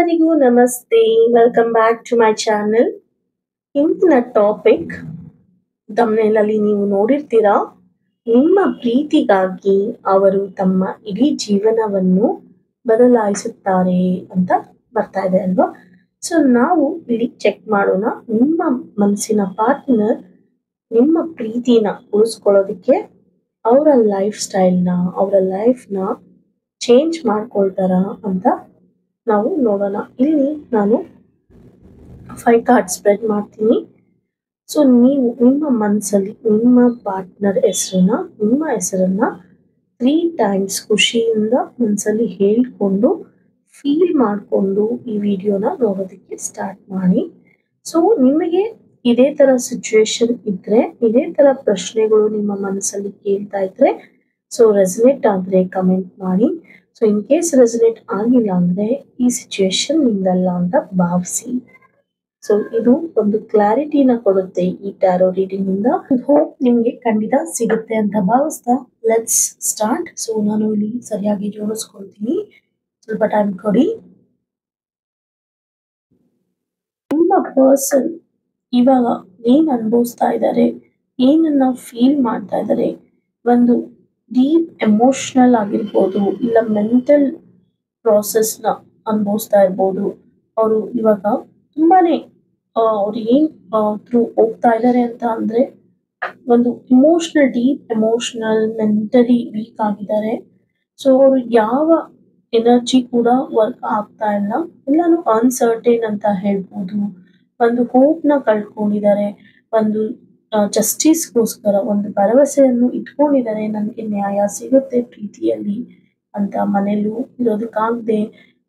ಎಲ್ಲರಿಗೂ ನಮಸ್ತೆ. Welcome back to my channel. ಇಂದಿನ ಟಾಪಿಕ್ ತಮ್ಮನೇಲಲ್ಲಿ ನೀವು ನೋಡಿರ್ತೀರಾ, ನಿಮ್ಮ ಪ್ರೀತಿಗಾಗಿ ಅವರು ತಮ್ಮ ಇಡೀ ಜೀವನವನ್ನು ಬದಲಾಯಿಸುತ್ತಾರೆ ಅಂತ ಬರ್ತಾ ಇದೆ ಅಲ್ವಾ. ಸೊ ನಾವು ಇಲ್ಲಿ ಚೆಕ್ ಮಾಡೋಣ, ನಿಮ್ಮ ಮನಸ್ಸಿನ ಪಾರ್ಟ್ನರ್ ನಿಮ್ಮ ಪ್ರೀತಿನ ಉಳಿಸ್ಕೊಳ್ಳೋದಕ್ಕೆ ಅವರ ಲೈಫ್ ಸ್ಟೈಲ್ನ, ಅವರ ಲೈಫ್ನ ಚೇಂಜ್ ಮಾಡ್ಕೊಳ್ತಾರಾ ಅಂತ ನಾವು ನೋಡೋಣ. ಇಲ್ಲಿ ನಾನು 5 ಕಾರ್ಡ್ ಸ್ಪ್ರೆಡ್ ಮಾಡ್ತೀನಿ. ಸೊ ನೀವು ನಿಮ್ಮ ಮನಸ್ಸಲ್ಲಿ ನಿಮ್ಮ ಪಾರ್ಟ್ನರ್ ನಿಮ್ಮ ಹೆಸರನ್ನ 3 ಟೈಮ್ಸ್ ಖುಷಿಯಿಂದ ಮನಸ್ಸಲ್ಲಿ ಹೇಳ್ಕೊಂಡು ಫೀಲ್ ಮಾಡಿಕೊಂಡು ಈ ವಿಡಿಯೋನ ನೋಡೋದಕ್ಕೆ ಸ್ಟಾರ್ಟ್ ಮಾಡಿ. ಸೊ ನಿಮಗೆ ಇದೇ ಥರ ಸಿಚುವೇಶನ್ ಇದ್ದರೆ, ಇದೇ ಥರ ಪ್ರಶ್ನೆಗಳು ನಿಮ್ಮ ಮನಸ್ಸಲ್ಲಿ ಕೇಳ್ತಾ ಇದ್ರೆ, ಸೊ ರೆಸನೇಟ್ ಆದರೆ ಕಮೆಂಟ್ ಮಾಡಿ. ಸೊ ಇನ್ ಕೇಸ್ ರೆಸನೇಟ್ ಆಗಿಲ್ಲ ಅಂದರೆ ಈ ಸಿಚುವೇಶನ್ ನಿಂದಲ್ಲ ಅಂತ ಭಾವಿಸಿ. ಸೊ ಇದು ಒಂದು ಕ್ಲಾರಿಟಿನ ಕೊಡುತ್ತೆ ಈ ಟ್ಯಾರೋ ರೀಡಿಂಗ್ ಇಂದ. ಹೋಪ್ ನಿಮಗೆ ಖಂಡಿತ ಸಿಗುತ್ತೆ ಅಂತ ಭಾವಿಸ್ತಾ ಲೆಟ್ಸ್ ಸ್ಟಾರ್ಟ್. ಸೊ ನಾನು ಇಲ್ಲಿ ಸರಿಯಾಗಿ ಜೋಡಿಸ್ಕೊಳ್ತೀನಿ, ಸ್ವಲ್ಪ ಟೈಮ್ ಕೊಡಿ. ನಿಮ್ಮ ಪರ್ಸನ್ ಇವಾಗ ಏನ್ ಅನುಭವಿಸ್ತಾ ಇದ್ದಾರೆ, ಏನನ್ನ ಫೀಲ್ ಮಾಡ್ತಾ ಇದ್ದಾರೆ, ಒಂದು ಡೀಪ್ ಎಮೋಷನಲ್ ಆಗಿರ್ಬೋದು, ಇಲ್ಲ ಮೆಂಟಲ್ ಪ್ರಾಸೆಸ್ನ ಅನುಭವಿಸ್ತಾ ಇರ್ಬೋದು. ಅವರು ಇವಾಗ ತುಂಬಾನೇ ಅವ್ರು ಏನ್ ಥ್ರೂ ಹೋಗ್ತಾ ಇದ್ದಾರೆ ಅಂತ ಅಂದ್ರೆ, ಒಂದು ಡೀಪ್ ಎಮೋಷನಲ್ ಮೆಂಟಲಿ ವೀಕ್ ಆಗಿದ್ದಾರೆ. ಸೊ ಅವರು ಯಾವ ಎನರ್ಜಿ ಕೂಡ ವರ್ಕ್ ಆಗ್ತಾ ಇಲ್ಲ, ಎಲ್ಲಾನು ಅನ್ಸರ್ಟೇನ್ ಅಂತ ಹೇಳ್ಬೋದು. ಒಂದು ಹೋಪ್ನ ಕಳ್ಕೊಂಡಿದ್ದಾರೆ, ಒಂದು ಜಸ್ಟಿಸ್ಗೋಸ್ಕರ ಒಂದು ಭರವಸೆಯನ್ನು ಇಟ್ಕೊಂಡಿದ್ದಾರೆ, ನನಗೆ ನ್ಯಾಯ ಸಿಗುತ್ತೆ ಪ್ರೀತಿಯಲ್ಲಿ ಅಂತ ಮನೇಲೂ ಇರೋದಕ್ಕಾಗದೆ,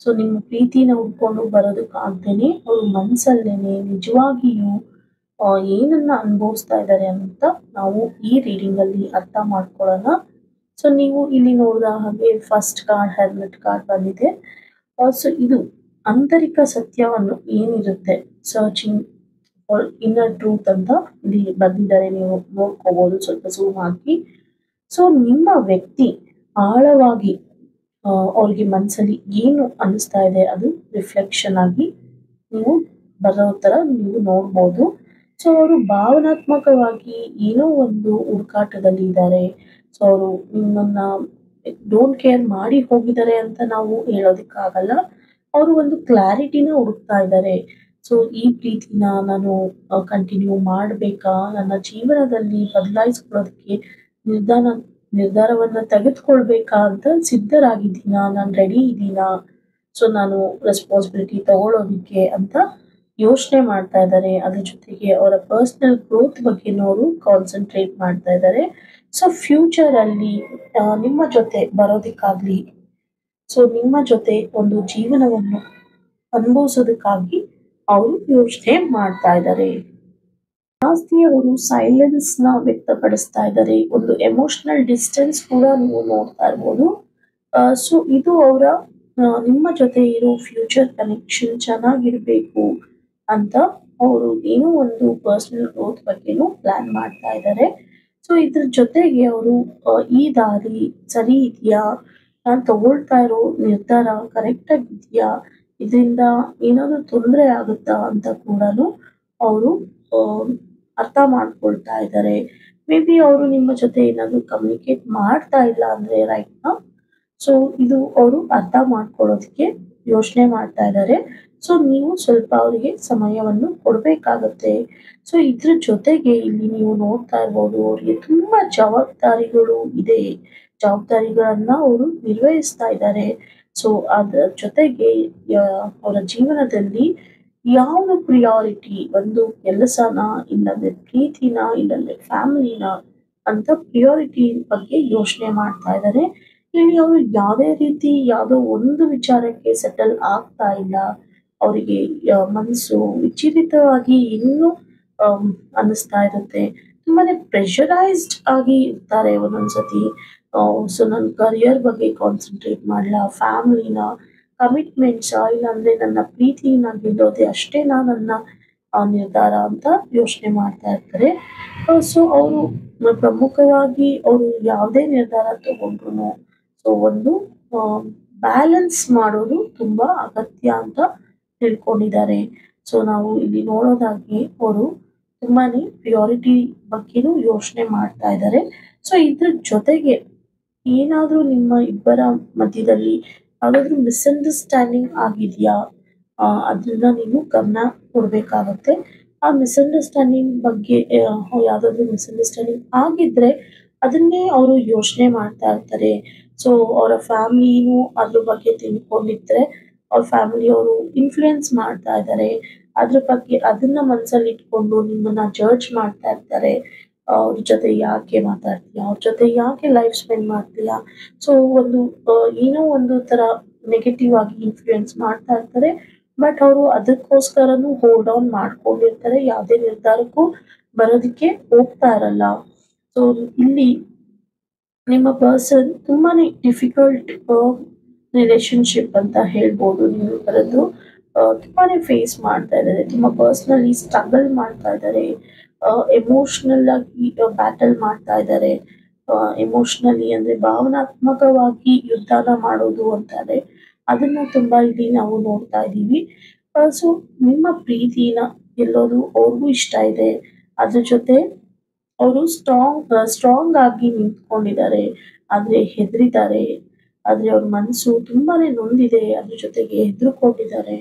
ಸೊ ನಿಮ್ಮ ಪ್ರೀತಿನ ಉಟ್ಕೊಂಡು ಬರೋದಕ್ಕಾಗ್ದೇನೆ ಅವರು ಮನಸ್ಸಲ್ಲೇನೆ ನಿಜವಾಗಿಯೂ ಏನನ್ನ ಅನುಭವಿಸ್ತಾ ಇದ್ದಾರೆ ಅಂತ ನಾವು ಈ ರೀಡಿಂಗ್ ಅಲ್ಲಿ ಅರ್ಥ ಮಾಡ್ಕೊಳ್ಳೋಣ. ಸೊ ನೀವು ಇಲ್ಲಿ ನೋಡಿದ ಹಾಗೆ ಫಸ್ಟ್ ಕಾರ್ಡ್ ಹೆರ್ಮಿಟ್ ಕಾರ್ಡ್ ಬಂದಿದೆ. ಸೊ ಇದು ಆಂತರಿಕ ಸತ್ಯವನ್ನು ಏನಿರುತ್ತೆ, ಸರ್ಚಿಂಗ್ ಫಾರ್ ಇನ್ನರ್ ಟ್ರೂತ್ ಅಂತ ಇಲ್ಲಿ ಬಂದಿದ್ದಾರೆ, ನೀವು ನೋಡ್ಕೋಬಹುದು ಸ್ವಲ್ಪ ಝೂಮ್ ಹಾಕಿ. ಸೊ ನಿಮ್ಮ ವ್ಯಕ್ತಿ ಆಳವಾಗಿ ಅವ್ರಿಗೆ ಮನಸ್ಸಲ್ಲಿ ಏನು ಅನ್ನಿಸ್ತಾ ಇದೆ ಅದು ರಿಫ್ಲೆಕ್ಷನ್ ಆಗಿ ನೀವು ಬರೋ ಥರ ನೀವು ನೋಡ್ಬೋದು. ಸೊ ಅವರು ಭಾವನಾತ್ಮಕವಾಗಿ ಏನೋ ಒಂದು ಹುಡುಕಾಟದಲ್ಲಿ ಇದ್ದಾರೆ. ಸೊ ಅವರು ನಿಮ್ಮನ್ನ ಡೋಂಟ್ ಕೇರ್ ಮಾಡಿ ಹೋಗಿದ್ದಾರೆ ಅಂತ ನಾವು ಹೇಳೋದಕ್ಕಾಗಲ್ಲ. ಅವರು ಒಂದು ಕ್ಲಾರಿಟಿನ ಹುಡುಕ್ತಾ ಇದ್ದಾರೆ. ಸೊ ಈ ಪ್ರೀತಿನ ನಾನು ಕಂಟಿನ್ಯೂ ಮಾಡಬೇಕಾ, ನನ್ನ ಜೀವನದಲ್ಲಿ ಬದಲಾಯಿಸ್ಕೊಳ್ಳೋದಕ್ಕೆ ನಿರ್ಧಾರವನ್ನ ತೆಗೆದುಕೊಳ್ಬೇಕಾ ಅಂತ ಸಿದ್ಧರಾಗಿದ್ದೀನಾ, ನಾನು ರೆಡಿ ಇದ್ದೀನಾ, ಸೊ ನಾನು ರೆಸ್ಪಾನ್ಸಿಬಿಲಿಟಿ ತಗೊಳ್ಳೋದಿಕ್ಕೆ ಅಂತ ಯೋಚನೆ ಮಾಡ್ತಾ ಇದ್ದಾರೆ. ಅದ್ರ ಜೊತೆಗೆ ಅವರ ಪರ್ಸನಲ್ ಗ್ರೋತ್ ಬಗ್ಗೆನೂ ಅವರು ಕಾನ್ಸಂಟ್ರೇಟ್ ಮಾಡ್ತಾ ಇದ್ದಾರೆ. ಸೊ ಫ್ಯೂಚರ್ ಅಲ್ಲಿ ನಿಮ್ಮ ಜೊತೆ ಬರೋದಕ್ಕಾಗ್ಲಿ, ಸೊ ನಿಮ್ಮ ಜೊತೆ ಒಂದು ಜೀವನವನ್ನು ಅನುಭವಿಸೋದಕ್ಕಾಗಿ ಅವರು ಯೋಚನೆ ಮಾಡ್ತಾ ಇದ್ದಾರೆ. ಜಾಸ್ತಿ ಅವರು ಸೈಲೆನ್ಸ್ ನ ವ್ಯಕ್ತಪಡಿಸ್ತಾ ಇದ್ದಾರೆ, ಒಂದು ಎಮೋಷನಲ್ ಡಿಸ್ಟೆನ್ಸ್ ಕೂಡ ನೀವು ನೋಡ್ತಾ ಇರ್ಬೋದು. ಸೊ ಇದು ಅವರ ನಿಮ್ಮ ಜೊತೆ ಇರೋ ಫ್ಯೂಚರ್ ಕನೆಕ್ಷನ್ ಚೆನ್ನಾಗಿರ್ಬೇಕು ಅಂತ ಅವರು ಏನೋ ಒಂದು ಪರ್ಸನಲ್ ಗ್ರೋತ್ ಬಗ್ಗೆನೂ ಪ್ಲಾನ್ ಮಾಡ್ತಾ ಇದ್ದಾರೆ. ಸೊ ಇದ್ರ ಜೊತೆಗೆ ಅವರು ಈ ದಾರಿ ಸರಿ ಇದೆಯಾ, ನಾನು ತಗೊಳ್ತಾ ಇರೋ ನಿರ್ಧಾರ ಕರೆಕ್ಟ್ ಆಗಿದೆಯಾ, ಇದರಿಂದ ಏನಾದರೂ ತೊಂದರೆ ಆಗುತ್ತಾ ಅಂತ ಕೂಡ ಅವರು ಅರ್ಥ ಮಾಡ್ಕೊಳ್ತಾ ಇದ್ದಾರೆ. ಮೇ ಬಿ ಅವರು ನಿಮ್ಮ ಜೊತೆ ಏನಾದರೂ ಕಮ್ಯುನಿಕೇಟ್ ಮಾಡ್ತಾ ಇಲ್ಲ ಅಂದ್ರೆ ರೈಟ್ ನಾ, ಸೊ ಇದು ಅವರು ಅರ್ಥ ಮಾಡ್ಕೊಳ್ಳೋದಕ್ಕೆ ಯೋಚನೆ ಮಾಡ್ತಾ ಇದ್ದಾರೆ. ಸೊ ನೀವು ಸ್ವಲ್ಪ ಅವರಿಗೆ ಸಮಯವನ್ನು ಕೊಡಬೇಕಾಗತ್ತೆ. ಸೊ ಇದ್ರ ಜೊತೆಗೆ ಇಲ್ಲಿ ನೀವು ನೋಡ್ತಾ ಇರ್ಬೋದು, ಅವರಿಗೆ ತುಂಬಾ ಜವಾಬ್ದಾರಿಗಳು ಇದೆ, ಜವಾಬ್ದಾರಿಗಳನ್ನ ಅವರು ನಿರ್ವಹಿಸ್ತಾ ಇದ್ದಾರೆ. ಸೊ ಅದರ ಜೊತೆಗೆ ಅವರ ಜೀವನದಲ್ಲಿ ಯಾವುದು ಪ್ರಿಯಾರಿಟಿ, ಒಂದು ಕೆಲಸನ, ಇಲ್ಲಂದ್ರೆ ಪ್ರೀತಿನ, ಇಲ್ಲಂದ್ರೆ ಫ್ಯಾಮಿಲಿನ ಅಂತ ಪ್ರಿಯಾರಿಟಿ ಬಗ್ಗೆ ಯೋಚನೆ ಮಾಡ್ತಾ ಇದ್ದಾರೆ. ಇಲ್ಲಿ ಅವರು ಯಾವುದೇ ರೀತಿ ಯಾವುದೋ ಒಂದು ವಿಚಾರಕ್ಕೆ ಸೆಟಲ್ ಆಗ್ತಾ ಇಲ್ಲ. ಅವರಿಗೆ ಮನಸ್ಸು ವಿಚಲಿತವಾಗಿ ಇನ್ನೂ ಅನ್ನಿಸ್ತಾ ಇರುತ್ತೆ, ತುಂಬಾನೇ ಪ್ರೆಷರೈಸ್ಡ್ ಆಗಿ ಇರ್ತಾರೆ ಒಂದೊಂದ್ಸತಿ. ಸೊ ನನ್ನ ಕರಿಯರ್ ಬಗ್ಗೆ ಕಾನ್ಸಂಟ್ರೇಟ್ ಮಾಡಲ್ಲ, ಫ್ಯಾಮಿಲಿನ, ಕಮಿಟ್ಮೆಂಟ್ಸ್, ಇಲ್ಲಾಂದ್ರೆ ನನ್ನ ಪ್ರೀತಿನ ಗೆಲ್ಲೋದೆ ಅಷ್ಟೇನಾ ನನ್ನ ನಿರ್ಧಾರ ಅಂತ ಯೋಚನೆ ಮಾಡ್ತಾ ಇರ್ತಾರೆ. ಸೊ ಅವರು ಪ್ರಮುಖವಾಗಿ ಅವರು ಯಾವುದೇ ನಿರ್ಧಾರ ತಗೊಂಡ್ರು ಸೊ ಒಂದು ಬ್ಯಾಲೆನ್ಸ್ ಮಾಡೋದು ತುಂಬಾ ಅಗತ್ಯ ಅಂತ ತಿಳ್ಕೊಂಡಿದ್ದಾರೆ. ಸೊ ನಾವು ಇಲ್ಲಿ ನೋಡೋದಾಗಿ ಅವರು ತುಂಬಾನೇ ಪ್ರಿಯಾರಿಟಿ ಬಗ್ಗೆನೂ ಯೋಚನೆ ಮಾಡ್ತಾ ಇದ್ದಾರೆ. ಸೊ ಇದ್ರ ಜೊತೆಗೆ ಏನಾದ್ರೂ ನಿಮ್ಮ ಇಬ್ಬರ ಮಧ್ಯದಲ್ಲಿ ಯಾವ್ದಾದ್ರು ಮಿಸ್ಅಂಡರ್‌ಸ್ಟ್ಯಾಂಡಿಂಗ್ ಆಗಿದ್ಯಾ? ಅದನ್ನ ನೀವು ಗಮನ ಕೊಡ್ಬೇಕಾಗತ್ತೆ. ಆ ಮಿಸ್ಅಂಡರ್‌ಸ್ಟ್ಯಾಂಡಿಂಗ್ ಬಗ್ಗೆ ಯಾವ್ದಾದ್ರು ಮಿಸ್ಅಂಡರ್‌ಸ್ಟ್ಯಾಂಡಿಂಗ್ ಆಗಿದ್ರೆ ಅದನ್ನೇ ಅವರು ಯೋಚನೆ ಮಾಡ್ತಾ ಇರ್ತಾರೆ. ಸೊ ಅವರ ಫ್ಯಾಮಿಲಿನೂ ಅದ್ರ ಬಗ್ಗೆ ತಿಳ್ಕೊಂಡಿದ್ರೆ ಅವ್ರ ಫ್ಯಾಮಿಲಿಯವರು ಇನ್ಫ್ಲುಯೆನ್ಸ್ ಮಾಡ್ತಾ ಇದ್ದಾರೆ. ಅದ್ರ ಬಗ್ಗೆ ಅದನ್ನ ಮನಸ್ಸಲ್ಲಿ ಇಟ್ಕೊಂಡು ನಿಮ್ಮನ್ನ ಜಡ್ಜ್ ಮಾಡ್ತಾ ಇರ್ತಾರೆ. ಅವ್ರ ಜೊತೆ ಯಾಕೆ ಮಾತಾಡ್ತೀಯಾ? ಅವ್ರ ಜೊತೆ ಯಾಕೆ ಲೈಫ್ ಸ್ಪೆಂಡ್ ಮಾಡ್ತೀಯಾ? ಸೊ ಒಂದು ಏನೋ ಒಂದು ತರ ನೆಗೆಟಿವ್ ಆಗಿ ಇನ್ಫ್ಲುಯೆನ್ಸ್ ಮಾಡ್ತಾ ಇರ್ತಾರೆ. ಬಟ್ ಅವರು ಅದಕ್ಕೋಸ್ಕರನೂ ಹೋಲ್ಡ್ ಆನ್ ಮಾಡ್ಕೊಂಡಿರ್ತಾರೆ. ಯಾವುದೇ ನಿರ್ಧಾರಕ್ಕೂ ಬರೋದಕ್ಕೆ ಹೋಗ್ತಾ ಇರಲ್ಲ. ಸೊ ಇಲ್ಲಿ ನಿಮ್ಮ ಪರ್ಸನ್ ತುಂಬಾನೇ ಡಿಫಿಕಲ್ಟ್ ರಿಲೇಶನ್‌ಶಿಪ್ ಅಂತ ಹೇಳ್ಬೋದು. ನೀವಿಬ್ಬರದ್ದು ತುಂಬಾನೇ ಫೇಸ್ ಮಾಡ್ತಾ ಇದ್ದಾರೆ. ತುಂಬಾ ಪರ್ಸನಲಿ ಸ್ಟ್ರಗಲ್ ಮಾಡ್ತಾ ಇದ್ದಾರೆ. ಎಮೋಷನಲ್ ಆಗಿ ಬ್ಯಾಟಲ್ ಮಾಡ್ತಾ ಇದ್ದಾರೆ. ಎಮೋಷನಲಿ ಅಂದ್ರೆ ಭಾವನಾತ್ಮಕವಾಗಿ ಯುದ್ಧನ ಮಾಡೋದು ಅಂತಾರೆ. ಅದನ್ನ ತುಂಬಾ ಇಲ್ಲಿ ನಾವು ನೋಡ್ತಾ ಇದ್ದೀವಿ. ಸೊ ನಿಮ್ಮ ಪ್ರೀತಿನ ಗೆಲ್ಲೋದು ಅವ್ರಿಗೂ ಇಷ್ಟ ಇದೆ. ಅದ್ರ ಜೊತೆ ಅವರು ಸ್ಟ್ರಾಂಗ್ ಆಗಿ ನಿಂತ್ಕೊಂಡಿದ್ದಾರೆ. ಆದ್ರೆ ಹೆದರಿದ್ದಾರೆ. ಆದ್ರೆ ಅವ್ರ ಮನಸ್ಸು ತುಂಬಾನೇ ನೊಂದಿದೆ. ಅದ್ರ ಜೊತೆಗೆ ಹೆದರ್ಕೊಂಡಿದ್ದಾರೆ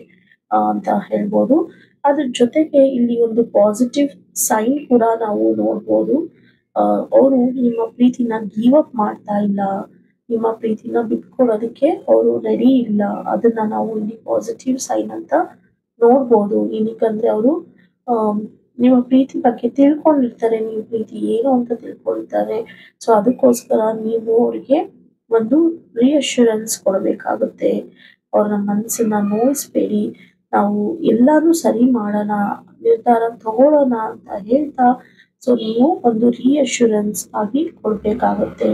ಅಂತ ಹೇಳ್ಬೋದು. ಅದ್ರ ಜೊತೆಗೆ ಇಲ್ಲಿ ಒಂದು ಪಾಸಿಟಿವ್ ಸೈನ್ ಕೂಡ ನಾವು ನೋಡ್ಬೋದು. ಅವರು ನಿಮ್ಮ ಪ್ರೀತಿನ ಗಿವ್ ಅಪ್ ಮಾಡ್ತಾ ಇಲ್ಲ. ನಿಮ್ಮ ಪ್ರೀತಿನ ಬಿಟ್ಕೊಡೋದಕ್ಕೆ ಅವರು ರೆಡಿ ಇಲ್ಲ. ಅದನ್ನ ನಾವು ಇಲ್ಲಿ ಪಾಸಿಟಿವ್ ಸೈನ್ ಅಂತ ನೋಡ್ಬೋದು. ಏನಕ್ಕಂದ್ರೆ ಅವರು ನಿಮ್ಮ ಪ್ರೀತಿ ಬಗ್ಗೆ ತಿಳ್ಕೊಂಡಿರ್ತಾರೆ. ನೀವು ಪ್ರೀತಿ ಏನು ಅಂತ ತಿಳ್ಕೊಂಡಿರ್ತಾರೆ. ಸೊ ಅದಕ್ಕೋಸ್ಕರ ನೀವು ಅವ್ರಿಗೆ ಒಂದು ರಿಅಶ್ಯೂರೆನ್ಸ್ ಕೊಡಬೇಕಾಗುತ್ತೆ. ಅವ್ರ ಮನಸ್ಸನ್ನ ನೋಯಿಸ್ಬೇಡಿ. ನಾವು ಎಲ್ಲಾನು ಸರಿ ಮಾಡೋಣ, ನಿರ್ಧಾರ ತಗೊಳ್ಳೋಣ ಅಂತ ಹೇಳ್ತಾ ಸೊ ನೀವು ಒಂದು ರಿಅಶ್ಯೂರೆನ್ಸ್ ಆಗಿ ಕೊಡ್ಬೇಕಾಗುತ್ತೆ.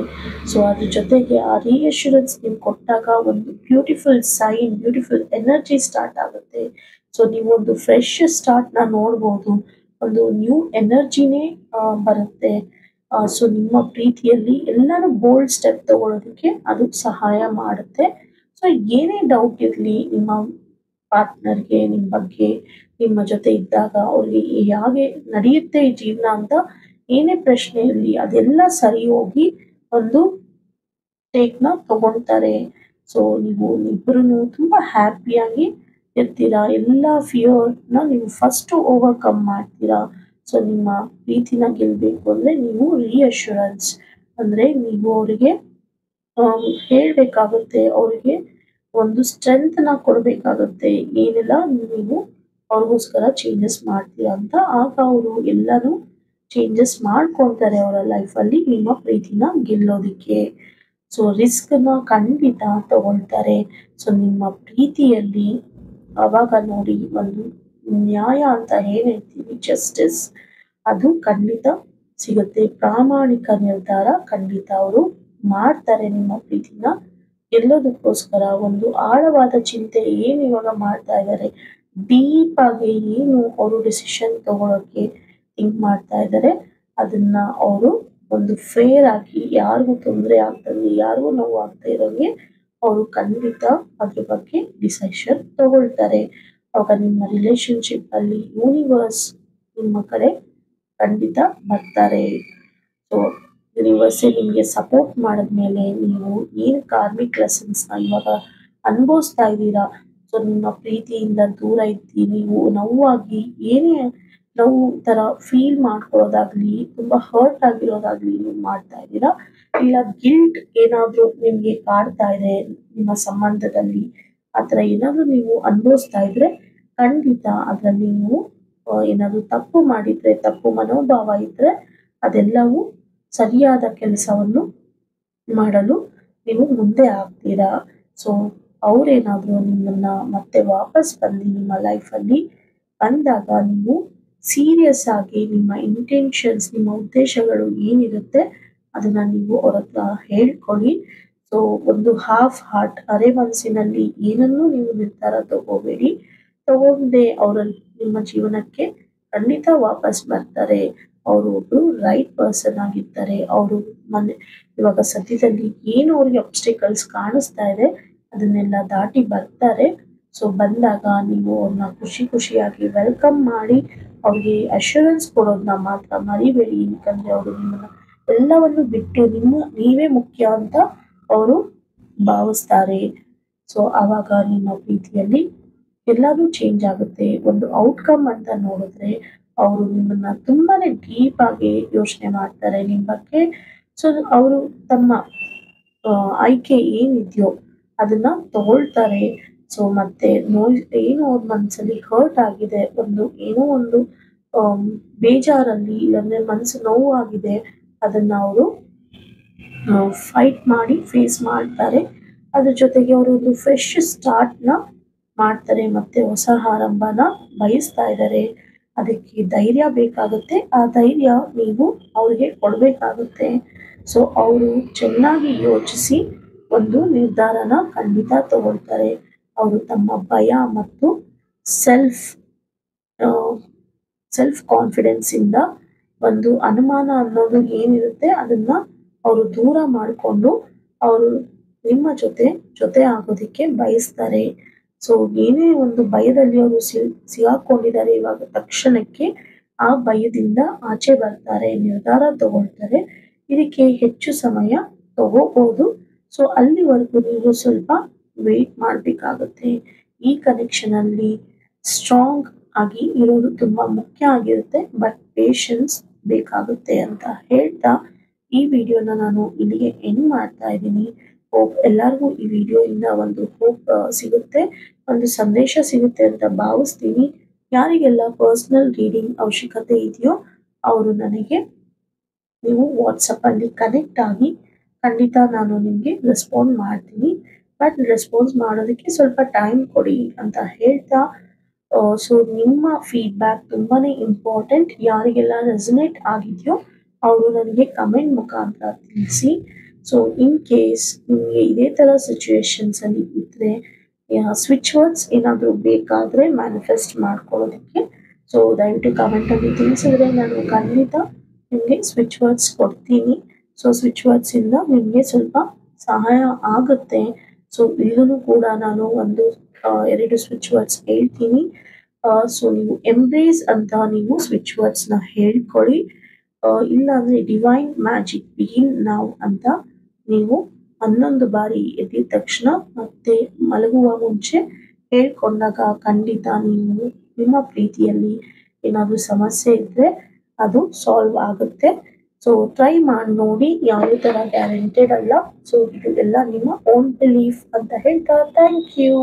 ಸೊ ಅದ್ರ ಜೊತೆಗೆ ಆ ರಿಅಶ್ಯೂರೆನ್ಸ್ ನೀವು ಕೊಟ್ಟಾಗ ಒಂದು beautiful sign, beautiful energy start ಆಗುತ್ತೆ. ಸೊ ನೀವು ಒಂದು ಫ್ರೆಶ್ ಸ್ಟಾರ್ಟ್‌ನ ನೋಡ್ಬೋದು. ಒಂದು ನ್ಯೂ ಎನರ್ಜಿನೇ ಬರುತ್ತೆ. ಸೊ ನಿಮ್ಮ ಪ್ರೀತಿಯಲ್ಲಿ ಎಲ್ಲಾನು ಬೋಲ್ಡ್ ಸ್ಟೆಪ್ ತಗೊಳ್ಳೋದಕ್ಕೆ ಅದು ಸಹಾಯ ಮಾಡುತ್ತೆ. ಸೊ ಏನೇ ಡೌಟ್ ಇರ್ಲಿ ನಿಮ್ಮ ಪಾರ್ಟ್ನರ್‌ಗೆ ನಿಮ್ ಬಗ್ಗೆ, ನಿಮ್ಮ ಜೊತೆ ಇದ್ದಾಗ ಅವ್ರಿಗೆ ಹೇಗೆ ನಡೆಯುತ್ತೆ ಈ ಜೀವನ ಅಂತ ಏನೇ ಪ್ರಶ್ನೆ ಇರ್ಲಿ ಅದೆಲ್ಲ ಸರಿ ಹೋಗಿ ಒಂದು ಟೇಕ್‌ನ ತಗೊಳ್ತಾರೆ. ಸೊ ನೀವು ಇಬ್ರುನು ತುಂಬಾ ಹ್ಯಾಪಿಯಾಗಿ ಇರ್ತೀರಾ. ಎಲ್ಲ ಫಿಯರ್‌ನ ನೀವು ಫಸ್ಟು ಓವರ್‌ಕಮ್ ಮಾಡ್ತೀರಾ. ಸೊ ನಿಮ್ಮ ಪ್ರೀತಿನ ಗೆಲ್ಬೇಕು ಅಂದ್ರೆ ನೀವು ರಿಅಶ್ಯೂರೆನ್ಸ್ ಅಂದ್ರೆ ನೀವು ಅವರಿಗೆ ಹೇಳ್ಬೇಕಾಗುತ್ತೆ. ಅವ್ರಿಗೆ ಒಂದು ಸ್ಟ್ರೆಂತ್‌ನ ಕೊಡ್ಬೇಕಾಗುತ್ತೆ. ಏನೆಲ್ಲ ನೀವು ಅವ್ರಿಗೋಸ್ಕರ ಚೇಂಜಸ್ ಮಾಡ್ತೀರಾ ಅಂತ. ಆಗ ಅವರು ಎಲ್ಲಾನು ಚೇಂಜಸ್ ಮಾಡ್ಕೊಳ್ತಾರೆ ಅವರ ಲೈಫಲ್ಲಿ ನಿಮ್ಮ ಪ್ರೀತಿನ ಗೆಲ್ಲೋದಿಕ್ಕೆ. ಸೊ ರಿಸ್ಕ್‌ನ ಖಂಡಿತ ತಗೊಳ್ತಾರೆ. ಸೊ ನಿಮ್ಮ ಪ್ರೀತಿಯಲ್ಲಿ ಅವಾಗ ನೋಡಿ ಒಂದು ನ್ಯಾಯ ಅಂತ ಏನ್ ಹೇಳ್ತೀವಿ ಜಸ್ಟಿಸ್ ಅದು ಖಂಡಿತ ಸಿಗುತ್ತೆ. ಪ್ರಾಮಾಣಿಕ ನಿರ್ಧಾರ ಖಂಡಿತ ಅವರು ಮಾಡ್ತಾರೆ ನಿಮ್ಮ ಪ್ರೀತಿನ ಗೆಲ್ಲೋದಕ್ಕೋಸ್ಕರ. ಒಂದು ಆಳವಾದ ಚಿಂತೆ ಏನು ಇವಾಗ ಮಾಡ್ತಾ ಇದ್ದಾರೆ, ಡೀಪ್ ಆಗಿ ಏನು ಅವರು ಡಿಸಿಷನ್ ತಗೊಳಕ್ಕೆ ಥಿಂಕ್ ಮಾಡ್ತಾ ಇದ್ದಾರೆ, ಅದನ್ನ ಅವರು ಒಂದು ಫೇರ್ ಆಗಿ ಯಾರಿಗೂ ತೊಂದರೆ ಆಗ್ದಂಗೆ, ಯಾರಿಗೂ ನೋವು ಆಗ್ತಾ ಇರೋಂಗೆ ಅವರು ಖಂಡಿತ ಅದ್ರ ಬಗ್ಗೆ ಡಿಸಿಷನ್ ತಗೊಳ್ತಾರೆ. ಅವಾಗ ನಿಮ್ಮ ರಿಲೇಶನ್‌ಶಿಪ್ ಅಲ್ಲಿ ಯೂನಿವರ್ಸ್ ನಿಮ್ಮ ಕಡೆ ಖಂಡಿತ ಬರ್ತಾರೆ. ಸೊ ಯೂನಿವರ್ಸೇ ನಿಮಗೆ ಸಪೋರ್ಟ್ ಮಾಡಿದ್ಮೇಲೆ ನೀವು ಏನು ಕಾರ್ಮಿಕ್ ಲೆಸನ್ಸ್‌ನ ಇವಾಗ ಅನುಭವಿಸ್ತಾ ಇದ್ದೀರಾ. ಸೊ ನಿಮ್ಮ ಪ್ರೀತಿಯಿಂದ ದೂರ ಇದ್ದು ನೀವು ನೋವಾಗಿ ಏನೇ ನೋವು ತರ ಫೀಲ್ ಮಾಡ್ಕೊಳ್ಳೋದಾಗ್ಲಿ, ತುಂಬಾ ಹರ್ಟ್ ಆಗಿರೋದಾಗ್ಲಿ ನೀವು ಮಾಡ್ತಾ ಇದ್ದೀರಾ. ಇಲ್ಲ ಗಿಲ್ಟ್ ಏನಾದ್ರೂ ನಿಮ್ಗೆ ಕಾಡ್ತಾ ಇದೆ ನಿಮ್ಮ ಸಂಬಂಧದಲ್ಲಿ, ಆ ಥರ ಏನಾದ್ರೂ ನೀವು ಅನುಭವಿಸ್ತಾ ಇದ್ರೆ ಖಂಡಿತ ಅದ್ರಲ್ಲಿ ನೀವು ಏನಾದ್ರೂ ತಪ್ಪು ಮಾಡಿದ್ರೆ, ತಪ್ಪು ಮನೋಭಾವ ಇದ್ರೆ ಅದೆಲ್ಲವೂ ಸರಿಯಾದ ಕೆಲಸವನ್ನು ಮಾಡಲು ನೀವು ಮುಂದೆ ಆಗ್ತೀರಾ. ಸೊ ಅವ್ರೇನಾದ್ರೂ ನಿಮ್ಮನ್ನ ಮತ್ತೆ ವಾಪಸ್ ಬಂದು ನಿಮ್ಮ ಲೈಫಲ್ಲಿ ಬಂದಾಗ ನೀವು ಸೀರಿಯಸ್ ಆಗಿ ನಿಮ್ಮ ಇಂಟೆನ್ಷನ್ಸ್, ನಿಮ್ಮ ಉದ್ದೇಶಗಳು ಏನಿರುತ್ತೆ ಅದನ್ನ ನೀವು ಅವ್ರ ಹತ್ರ ಹೇಳ್ಕೊಳ್ಳಿ. ಸೊ ಒಂದು ಹಾಫ್ ಹಾರ್ಟ್ ಅರೆ ಮನಸ್ಸಿನಲ್ಲಿ ಏನನ್ನೂ ನೀವು ನಿರ್ಧಾರ ತಗೋಬೇಡಿ. ತಗೊಂಡೆ ಅವ್ರಲ್ಲಿ ನಿಮ್ಮ ಜೀವನಕ್ಕೆ ಖಂಡಿತ ವಾಪಸ್ ಬರ್ತಾರೆ. ಅವರು ಒಬ್ರು ರೈಟ್ ಪರ್ಸನ್ ಆಗಿರ್ತಾರೆ. ಅವರು ಇವಾಗ ಸದ್ಯದಲ್ಲಿ ಏನು ಅವ್ರಿಗೆ ಅಬ್ಸ್ಟಿಕಲ್ಸ್ ಕಾಣಿಸ್ತಾ ಇದೆ ಅದನ್ನೆಲ್ಲ ದಾಟಿ ಬರ್ತಾರೆ. ಸೊ ಬಂದಾಗ ನೀವು ಅವ್ರನ್ನ ಖುಷಿಯಾಗಿ ವೆಲ್ಕಮ್ ಮಾಡಿ ಅವ್ರಿಗೆ ಅಶ್ಯೂರೆನ್ಸ್ ಕೊಡೋದನ್ನ ಮಾತ್ರ ಮರಿಬೇಡಿ. ಯಾಕಂದ್ರೆ ಅವರು ನಿಮ್ಮನ್ನ ಎಲ್ಲವನ್ನು ಬಿಟ್ಟು ನೀವೇ ಮುಖ್ಯ ಅಂತ ಅವರು ಭಾವಿಸ್ತಾರೆ. ಸೊ ಆವಾಗ ನಿಮ್ಮ ಪ್ರೀತಿಯಲ್ಲಿ ಎಲ್ಲಾನು ಚೇಂಜ್ ಆಗುತ್ತೆ. ಒಂದು ಔಟ್ಕಮ್ ಅಂತ ನೋಡಿದ್ರೆ ಅವರು ನಿಮ್ಮನ್ನ ತುಂಬಾನೇ ಡೀಪ್ ಆಗಿ ಯೋಚನೆ ಮಾಡ್ತಾರೆ ನಿಮ್ಮ ಬಗ್ಗೆ. ಸೊ ಅವರು ತಮ್ಮ ಆಯ್ಕೆ ಏನಿದೆಯೋ ಅದನ್ನ ತಗೊಳ್ತಾರೆ. ಸೊ ಮತ್ತೆ ಏನು ಅವ್ರ ಮನಸ್ಸಲ್ಲಿ ಹರ್ಟ್ ಆಗಿದೆ, ಏನೋ ಒಂದು ಬೇಜಾರಲ್ಲಿ, ಇಲ್ಲಾಂದ್ರೆ ಮನಸ್ಸು ನೋವಾಗಿದೆ, ಅದನ್ನ ಅವರು ಫೈಟ್ ಮಾಡಿ ಫೇಸ್ ಮಾಡ್ತಾರೆ. ಅದ್ರ ಜೊತೆಗೆ ಅವರು ಒಂದು ಫ್ರೆಶ್ ಸ್ಟಾರ್ಟ್ನ ಮಾಡ್ತಾರೆ, ಮತ್ತೆ ಹೊಸ ಆರಂಭನ ಬಯಸ್ತಾ ಇದ್ದಾರೆ. ಅದಕ್ಕೆ ಧೈರ್ಯ ಬೇಕಾಗುತ್ತೆ. ಆ ಧೈರ್ಯ ನೀವು ಅವ್ರಿಗೆ ಕೊಡಬೇಕಾಗುತ್ತೆ. ಸೊ ಅವರು ಚೆನ್ನಾಗಿ ಯೋಚಿಸಿ ಒಂದು ನಿರ್ಧಾರನ ಖಂಡಿತ ತಗೊಳ್ತಾರೆ. ಅವರು ತಮ್ಮ ಭಯ ಮತ್ತು ಸೆಲ್ಫ್ ಕಾನ್ಫಿಡೆನ್ಸ್ ಇಂದ ಒಂದು ಅನುಮಾನ ಅನ್ನೋದು ಏನಿರುತ್ತೆ ಅದನ್ನ ಅವರು ದೂರ ಮಾಡಿಕೊಂಡು ಅವರು ನಿಮ್ಮ ಜೊತೆ ಆಗೋದಕ್ಕೆ ಬಯಸ್ತಾರೆ. ಸೊ ಏನೇ ಒಂದು ಭಯದಲ್ಲಿ ಅವರು ಸಿಗಾಕೊಂಡಿದ್ದಾರೆ, ಇವಾಗ ತಕ್ಷಣಕ್ಕೆ ಆ ಭಯದಿಂದ ಆಚೆ ಬರ್ತಾರೆ, ನಿರ್ಧಾರ ತಗೊಳ್ತಾರೆ. ಇದಕ್ಕೆ ಹೆಚ್ಚು ಸಮಯ ತಗೋಬಹುದು. ಸೊ ಅಲ್ಲಿವರೆಗೂ ನೀವು ಸ್ವಲ್ಪ ವೇಟ್ ಮಾಡಬೇಕಾಗುತ್ತೆ. ಈ ಕನೆಕ್ಷನ್ ಅಲ್ಲಿ ಸ್ಟ್ರಾಂಗ್ ಆಗಿ ಇರೋದು ತುಂಬಾ ಮುಖ್ಯ ಆಗಿರುತ್ತೆ, ಬಟ್ ಪೇಷನ್ಸ್ ಬೇಕಾಗುತ್ತೆ ಅಂತ ಹೇಳ್ತಾ ಈ ವಿಡಿಯೋನ ನಾನು ಇಲ್ಲಿಗೆ ಎಂಡ್ ಮಾಡ್ತಾ ಇದ್ದೀನಿ. ಹೋಪ್ ಎಲ್ಲರಿಗೂ ಈ ವಿಡಿಯೋಯಿಂದ ಒಂದು ಹೋಪ್ ಸಿಗುತ್ತೆ, ಒಂದು ಸಂದೇಶ ಸಿಗುತ್ತೆ ಅಂತ ಭಾವಿಸ್ತೀನಿ. ಯಾರಿಗೆಲ್ಲ ಪರ್ಸನಲ್ ರೀಡಿಂಗ್ ಅವಶ್ಯಕತೆ ಇದೆಯೋ ಅವರು ನನಗೆ ನೀವು ವಾಟ್ಸಪ್ ಅಲ್ಲಿ ಕನೆಕ್ಟ್ ಆಗಿ ಖಂಡಿತ ನಾನು ನಿಮಗೆ ರೆಸ್ಪಾಂಡ್ ಮಾಡ್ತೀನಿ. ಬಟ್ ರೆಸ್ಪಾನ್ಸ್ ಮಾಡೋದಕ್ಕೆ ಸ್ವಲ್ಪ ಟೈಮ್ ಕೊಡಿ ಅಂತ ಹೇಳ್ತಾ, ಸೊ ನಿಮ್ಮ ಫೀಡ್ಬ್ಯಾಕ್ ತುಂಬಾನೇ ಇಂಪಾರ್ಟೆಂಟ್. ಯಾರಿಗೆಲ್ಲ ರೆಸನೇಟ್ ಆಗಿದೆಯೋ ಅವರು ನನಗೆ ಕಮೆಂಟ್ ಮುಖಾಂತರ ತಿಳಿಸಿ. ಸೊ ಇನ್ ಕೇಸ್ ನಿಮಗೆ ಇದೇ ಥರ ಸಿಚುವೇಶನ್ಸ್ ಅಲ್ಲಿ ಇದ್ರೆ ಸ್ವಿಚ್ ವರ್ಡ್ಸ್ ಏನಾದರೂ ಬೇಕಾದರೆ ಮ್ಯಾನಿಫೆಸ್ಟ್ ಮಾಡ್ಕೊಳ್ಳೋದಕ್ಕೆ ಸೊ ದಯವಿಟ್ಟು ಕಮೆಂಟಲ್ಲಿ ತಿಳಿಸಿದ್ರೆ ನಾನು ಖಂಡಿತ ನಿಮಗೆ ಸ್ವಿಚ್ ವರ್ಡ್ಸ್ ಕೊಡ್ತೀನಿ. ಸೊ ಸ್ವಿಚ್ ವರ್ಡ್ಸಿಂದ ನಿಮಗೆ ಸ್ವಲ್ಪ ಸಹಾಯ ಆಗುತ್ತೆ. ಸೊ ಇಲ್ಲೂ ಕೂಡ ನಾನು ಒಂದು 2 ಸ್ವಿಚ್ ವರ್ಡ್ಸ್ ಹೇಳ್ತೀನಿ. ಸೊ ನೀವು ಎಂಬ್ರೇಸ್ ಅಂತ ನೀವು ಸ್ವಿಚ್ ವರ್ಡ್ಸ್ನ ಹೇಳ್ಕೊಳ್ಳಿ. ಇಲ್ಲ ಅಂದರೆ ಡಿವೈನ್ ಮ್ಯಾಜಿಕ್ ಬಿಗಿನ್ ನೌ ಅಂತ ನೀವು 11 ಬಾರಿ ಎದ್ದಿದ ತಕ್ಷಣ ಮತ್ತೆ ಮಲಗುವ ಮುಂಚೆ ಹೇಳ್ಕೊಂಡಾಗ ಖಂಡಿತ ನೀವು ನಿಮ್ಮ ಪ್ರೀತಿಯಲ್ಲಿ ಏನಾದರೂ ಸಮಸ್ಯೆ ಇದ್ದರೆ ಅದು ಸಾಲ್ವ್ ಆಗುತ್ತೆ. ಸೊ ಟ್ರೈ ಮಾಡಿ ನೋಡಿ, ಯಾವುದೇ ಥರ ಗ್ಯಾರಂಟೆಡ್ ಅಲ್ಲ. ಸೊ ಇದು ಎಲ್ಲ ನಿಮ್ಮ ಓನ್ ಬಿಲೀಫ್ ಅಂತ ಹೇಳ್ತಾ ಥ್ಯಾಂಕ್ ಯು.